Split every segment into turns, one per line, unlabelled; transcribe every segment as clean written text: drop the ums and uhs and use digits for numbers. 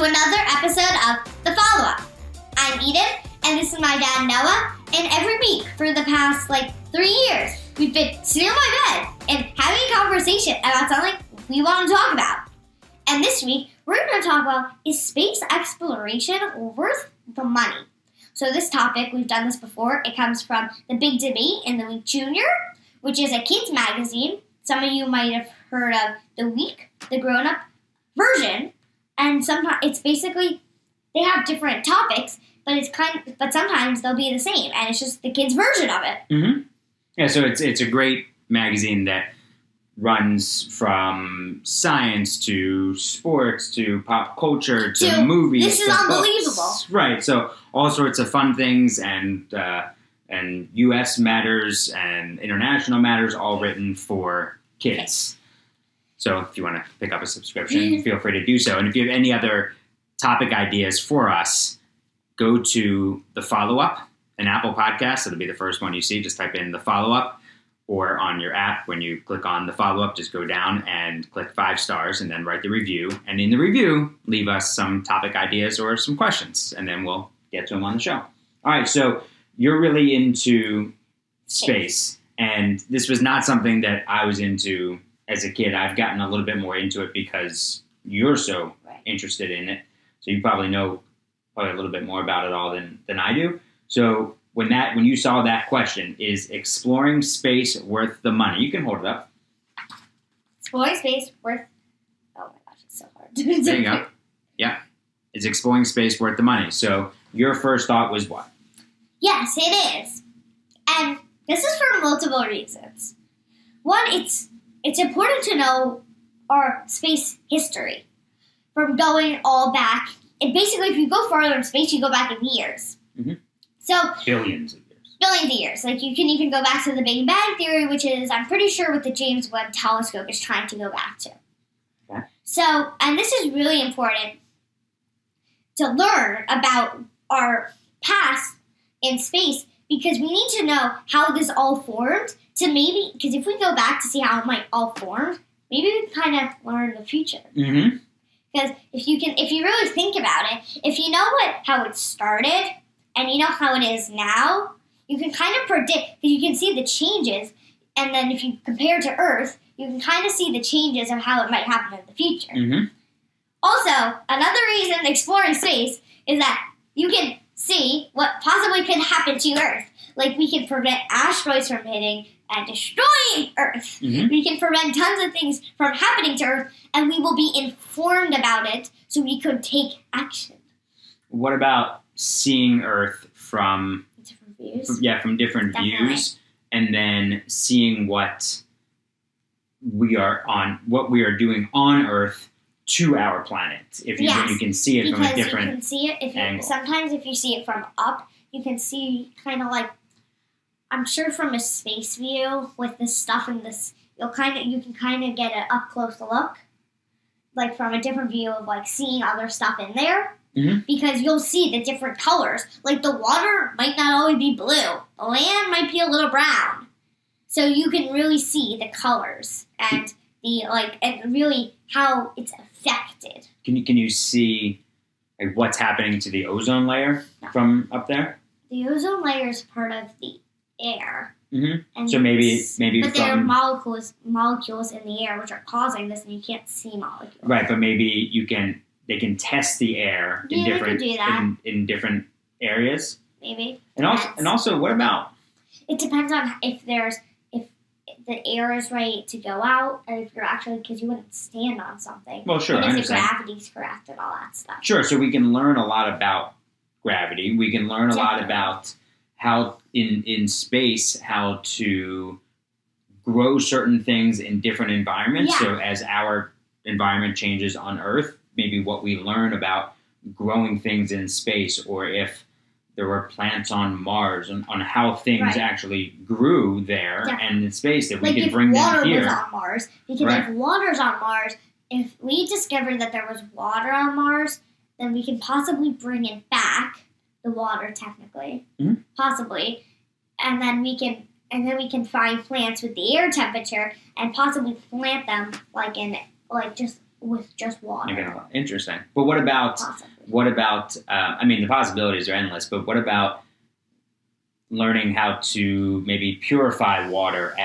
to another episode of The Follow-Up. I'm Eden, and this is my dad, Noah, and every week for the past, 3 years, we've been sitting on my bed and having a conversation about something we want to talk about. And this week, we're going to talk about, is space exploration worth the money? So this topic, we've done this before, it comes from The Big Debate in The Week Junior, which is a kids magazine. Some of you might have heard of The Week, the grown-up version. And sometimes it's basically, they have different topics, but sometimes they'll be the same, and it's just the kids' version of it.
Mm-hmm. Yeah, so it's a great magazine that runs from science to sports to pop culture to movies.
This is unbelievable.
Books. Right, so all sorts of fun things and U.S. matters and international matters, all written for kids. So if you want to pick up a subscription, feel free to do so. And if you have any other topic ideas for us, go to The Follow-Up, an Apple podcast. It'll be the first one you see. Just type in The Follow-Up, or on your app, when you click on The Follow-Up, just go down and click 5 stars and then write the review. And in the review, leave us some topic ideas or some questions, and then we'll get to them on the show. All right, so you're really into space. And this was not something that I was into as a kid. I've gotten a little bit more into it because you're so interested in it. So you probably know a little bit more about it all than I do. So when you saw that question, is exploring space worth the money? You can hold it up.
Exploring space worth... Oh my gosh, it's so hard.
There you go. Yeah. Is exploring space worth the money? So your first thought was what?
Yes, it is. And this is for multiple reasons. One, it's important to know our space history from going all back. And basically, if you go farther in space, you go back in years. Mm-hmm. So
billions of years.
Billions of years. You can even go back to the Big Bang Theory, which is, I'm pretty sure, what the James Webb Telescope is trying to go back to.
Okay.
So, and this is really important to learn about our past in space, because we need to know how this all formed because if we go back to see how it might all form, maybe we can kind of learn the future.
Mm-hmm.
Because if you really think about it, if you know how it started and you know how it is now, you can kind of predict, because you can see the changes, and then if you compare to Earth, you can kind of see the changes of how it might happen in the future.
Mm-hmm.
Also, another reason exploring space is that you can see what possibly could happen to Earth. We can prevent asteroids from hitting and destroying Earth. Mm-hmm. We can prevent tons of things from happening to Earth, and we will be informed about it so we could take action.
What about seeing Earth from
different views?
From different views, and then seeing what we are doing on Earth to our planet. If you can see it from a different
you can see it angle. Sometimes if you see it from up, you can see kind of I'm sure from a space view with this stuff in this, you can kind of get an up close look, from a different view of seeing other stuff in there, mm-hmm. because you'll see the different colors. The water might not always be blue, the land might be a little brown, so you can really see the colors and and really how it's affected.
Can you see what's happening to the ozone layer from up there?
The ozone layer is part of the air.
Mm-hmm. And so maybe
but there are molecules in the air which are causing this, and you can't see molecules.
Right, but maybe they can test the air in different different areas.
Maybe.
And also, what about?
It depends on if the air is right to go out, or if you're actually, because you wouldn't stand on something.
Well, sure,
and if the gravity's correct and all that stuff.
Sure, so we can learn a lot about gravity. We can learn a lot about how in space, how to grow certain things in different environments. Yeah. So as our environment changes on Earth, maybe what we learn about growing things in space, or if there were plants on Mars, on how things actually grew there and in space, that we could bring them here.
If water was on Mars, because if water's on Mars, if we discovered that there was water on Mars, then we could possibly bring it back, the water technically, mm-hmm. possibly, and then we can find plants with the air temperature and possibly plant them with just water.
Interesting. But what about?
Possibly.
What about? I mean, the possibilities are endless. But what about learning how to maybe purify water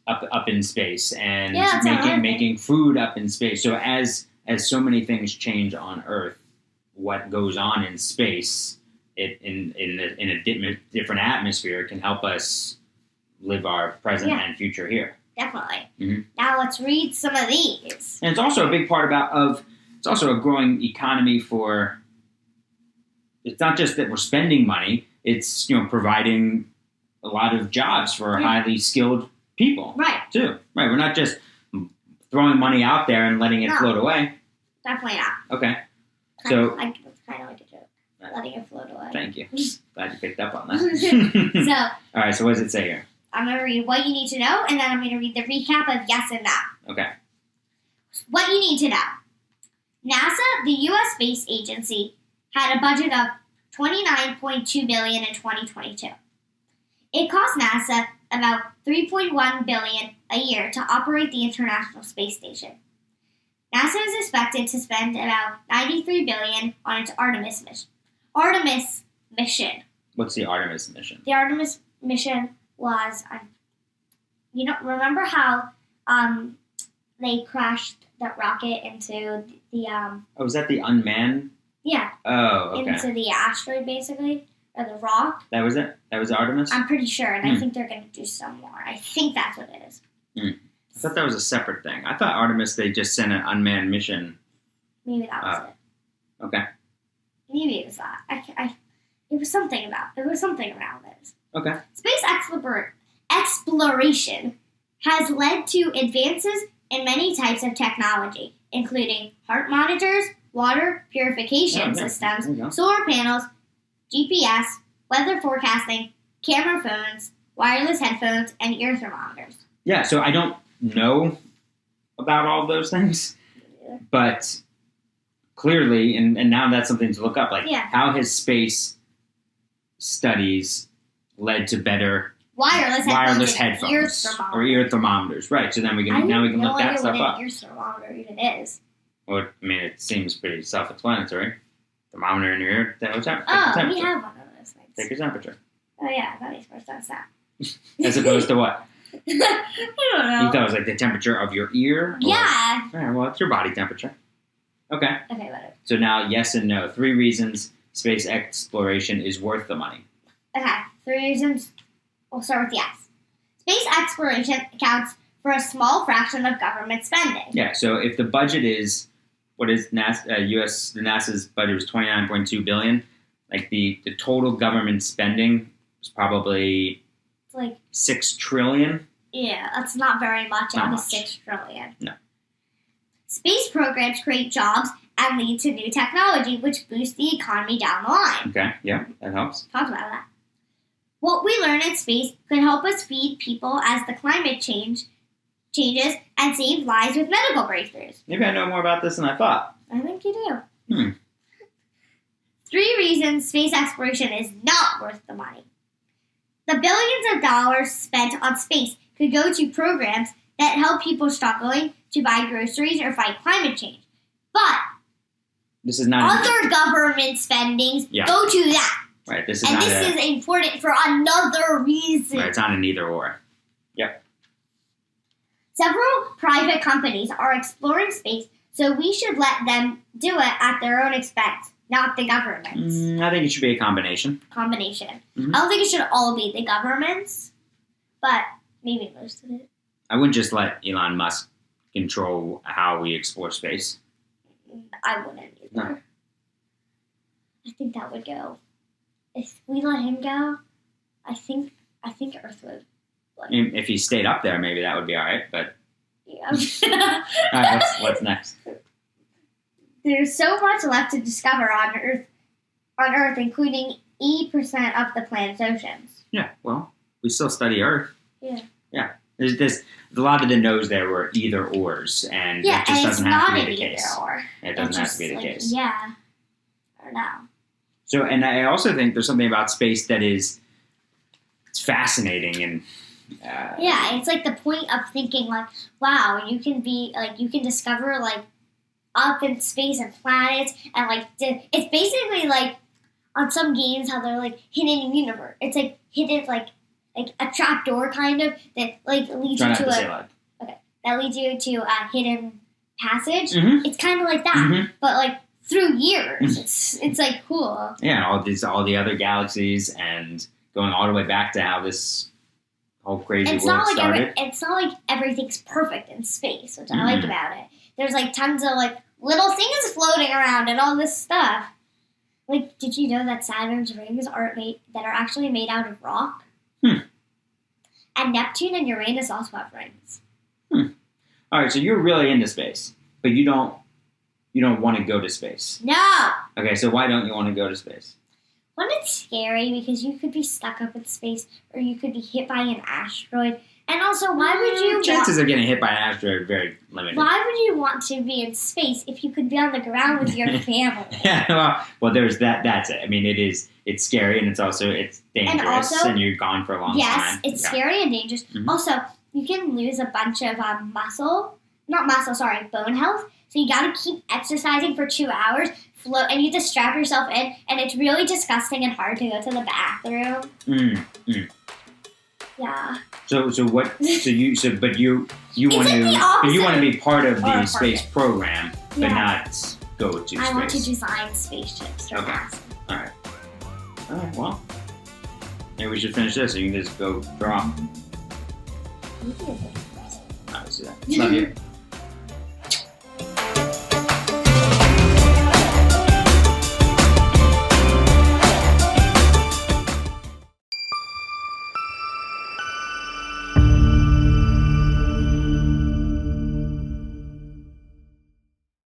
up in space and making food up in space? So as so many things change on Earth, what goes on in space, in a different atmosphere, can help us live our present and future here.
Definitely.
Mm-hmm.
Now let's read some of these.
And it's also a big part it's also a growing economy for. It's not just that we're spending money; it's providing a lot of jobs for highly skilled people.
Right.
Too. Right. We're not just throwing money out there and letting it float away.
Definitely not.
Okay.
It's kind of like a joke. Letting it float away.
Thank you. Glad you picked up on that.
So.
All right. So what does it say here?
I'm going to read what you need to know, and then I'm going to read the recap of yes and no.
Okay.
What you need to know. NASA, the U.S. space agency, had a budget of $29.2 billion in 2022. It cost NASA about $3.1 billion a year to operate the International Space Station. NASA is expected to spend about $93 billion on its Artemis mission.
What's the Artemis mission?
The Artemis mission was, remember how they crashed that rocket into the
Oh, was that the unmanned?
Yeah.
Oh, okay.
Into the asteroid, basically, or the rock.
That was it? That was Artemis?
I'm pretty sure, and I think they're going to do some more. I think that's what it is.
I thought that was a separate thing. I thought Artemis, they just sent an unmanned mission.
Maybe that was it.
Okay.
Maybe it was that. It was something around this.
Okay.
Space exploration has led to advances in many types of technology, including heart monitors, water purification systems, solar panels, GPS, weather forecasting, camera phones, wireless headphones, and ear thermometers.
Yeah, so I don't know about all of those things, but clearly, and now that's something to look up, how has space studies led to better wireless headphones or ear thermometers? Right, so then we can look that stuff up.
What an ear thermometer even is.
Well, I mean, it seems pretty self-explanatory. Thermometer in your ear,
we have one of those things.
Take your temperature.
Oh yeah, that makes more sense now.
As opposed to what?
I don't know.
You thought it was like the temperature of your ear?
Yeah.
All right, well, it's your body temperature. Okay.
Okay, whatever.
So now, yes and no. 3 reasons space exploration is worth the money.
Okay, 3 reasons. We'll start with yes. Space exploration accounts for a small fraction of government spending.
Yeah, so if the budget is, what is NASA's budget was $29.2 billion, like the total government spending is probably
like
$6 trillion.
Yeah, that's not very much out of $6 trillion. No. Space programs create jobs and lead to new technology, which boosts the economy down the line.
Okay, yeah, that helps.
Talk about that. What we learn in space could help us feed people as the climate changes and save lives with medical breakthroughs.
Maybe I know more about this than I thought.
I think you do. 3 reasons space exploration is not worth the money. The billions of dollars spent on space could go to programs that help people struggling to buy groceries or fight climate change. But
this is not
other government spendings go to that.
Right. This
is important for another reason.
Right, it's not an either or. Yep.
Several private companies are exploring space, so we should let them do it at their own expense, not the government's.
I think it should be a combination.
Mm-hmm. I don't think it should all be the government's, but maybe most of it.
I wouldn't just let Elon Musk control how we explore space.
I wouldn't either.
No.
I think that would go. If we let him go, I think Earth would.
If he stayed up there, maybe that would be all right. But
yeah.
All right, what's next?
There's so much left to discover on Earth, including 80% of the planet's oceans.
Yeah. Well, we still study Earth.
Yeah.
Yeah. There's a lot of the no's there were either ors, and it just doesn't have to be the case. It doesn't have to be the case.
Yeah. I don't know.
So, and I also think there's something about space that it's fascinating and.
Yeah, it's like the point of thinking like, wow, you can discover like up in space and planets and like it's basically like on some games how they're like hidden universe. It's like hidden like a trap door kind of that like leads
Try
you
not
to
to say
a
loud.
that leads you to a hidden passage.
Mhm.
It's kind of like that,
Mhm.
but like through years. It's like cool.
Yeah, all the other galaxies, and going all the way back to how this whole crazy
It's
world
not like
started.
it's not like everything's perfect in space, which I
Mhm.
like about it. There's like tons of like little things floating around and all this stuff. Like, did you know that Saturn's rings are actually made out of rock?
Hmm.
And Neptune and Uranus also have rings.
All right, so you're really into space, but you don't want to go to space.
No!
Okay, so why don't you want to go to space?
One, it's scary because you could be stuck up in space or you could be hit by an asteroid. And also, why would you
Chances of getting hit by an asteroid are very limited.
why would you want to be in space if you could be on the ground with your family?
Yeah, well, there's that. That's it. I mean, it's scary, and it's dangerous, and,
also-
you're gone for a long
Yes,
time.
it's
Yeah.
scary and dangerous.
Mhm.
Also, you can lose a bunch of bone health. So you gotta keep exercising for 2 hours, float, and you have to strap yourself in, and it's really disgusting and hard to go to the bathroom. Yeah.
So what? But you
It's
want
like the
to
opposite
be part of
or
the
a
space program, but
Yeah.
not go to space.
I want to design spaceships for
Okay.
NASA.
All right. Well, maybe we should finish this, so you can just go draw. All right, see that. Love you.